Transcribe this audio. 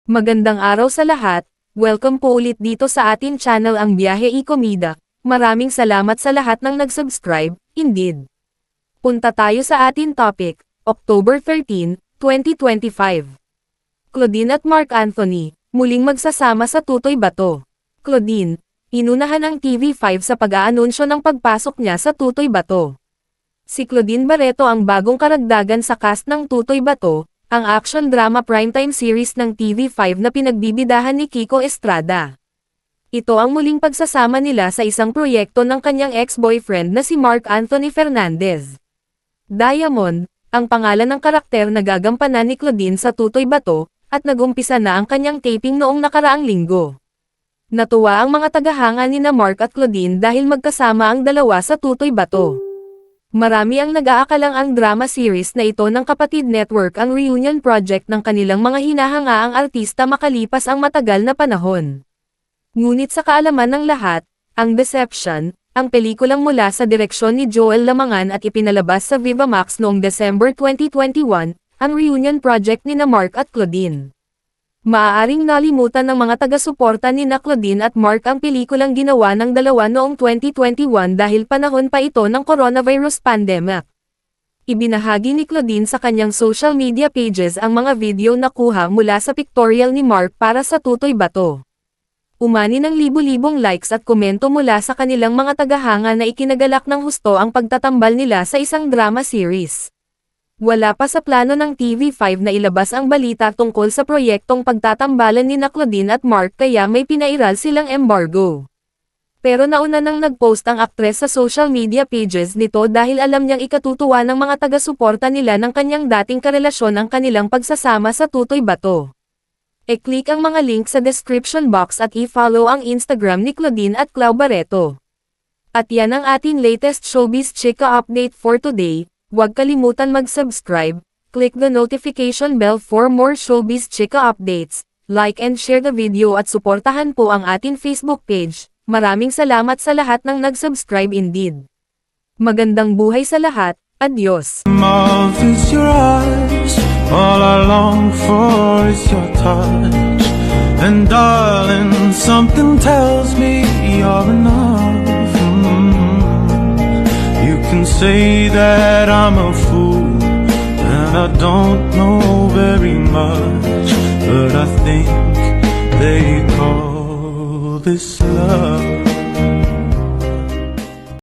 Magandang araw sa lahat, welcome po ulit dito sa atin channel ang Biyahe y Komida. Maraming salamat sa lahat ng nag-subscribe, indeed. Punta tayo sa atin topic, October 13, 2025. Claudine at Marc Anthony, muling magsasama sa Tutoy Bato. Claudine, inunahan ang TV5 sa pag-aanunsyo ng pagpasok niya sa Tutoy Bato. Si Claudine Barreto ang bagong karagdagan sa cast ng Tutoy Bato, ang action-drama primetime series ng TV5 na pinagbibidahan ni Kiko Estrada. Ito ang muling pagsasama nila sa isang proyekto ng kanyang ex-boyfriend na si Marc Anthony Fernandez. Diamond, ang pangalan ng karakter na gagampanan ni Claudine sa Tutoy Bato, at nag-umpisa na ang kanyang taping noong nakaraang linggo. Natuwa ang mga tagahanga ni na Marc at Claudine dahil magkasama ang dalawa sa Tutoy Bato. Marami ang nag-aakalang ang drama series na ito ng Kapatid Network ang reunion project ng kanilang mga hinahangaang artista makalipas ang matagal na panahon. Ngunit sa kaalaman ng lahat, ang Deception, ang pelikulang mula sa direksyon ni Joel Lamangan at ipinalabas sa Viva Max noong December 2021, ang reunion project ni na Marc at Claudine. Maaaring nalimutan ng mga taga-suporta ni na Claudine at Marc ang pelikulang ginawa ng dalawa noong 2021 dahil panahon pa ito ng coronavirus pandemic. Ibinahagi ni Claudine sa kanyang social media pages ang mga video na kuha mula sa pictorial ni Marc para sa Tutoy Bato. Umani ng libu-libong likes at komento mula sa kanilang mga tagahanga na ikinagalak ng husto ang pagtatambal nila sa isang drama series. Wala pa sa plano ng TV5 na ilabas ang balita tungkol sa proyektong pagtatambalan ni na Claudine at Marc kaya may pinairal silang embargo. Pero nauna nang nag-post ang aktres sa social media pages nito dahil alam niyang ikatutuwa ng mga taga-suporta nila ng kanyang dating karelasyon ang kanilang pagsasama sa Tutoy Bato. E-click ang mga link sa description box at i-follow ang Instagram ni Claudine at Clau Barreto. At yan ang ating latest showbiz chika update for today. Huwag kalimutan mag-subscribe, click the notification bell for more showbiz chika updates, like and share the video at suportahan po ang ating Facebook page. Maraming salamat sa lahat ng nag-subscribe indeed. Magandang buhay sa lahat, adios. Mouth is your eyes, all I long for is your touch. And darling, something tells me you're enough. You can say that I'm a fool, and I don't know very much, but I think they call this love.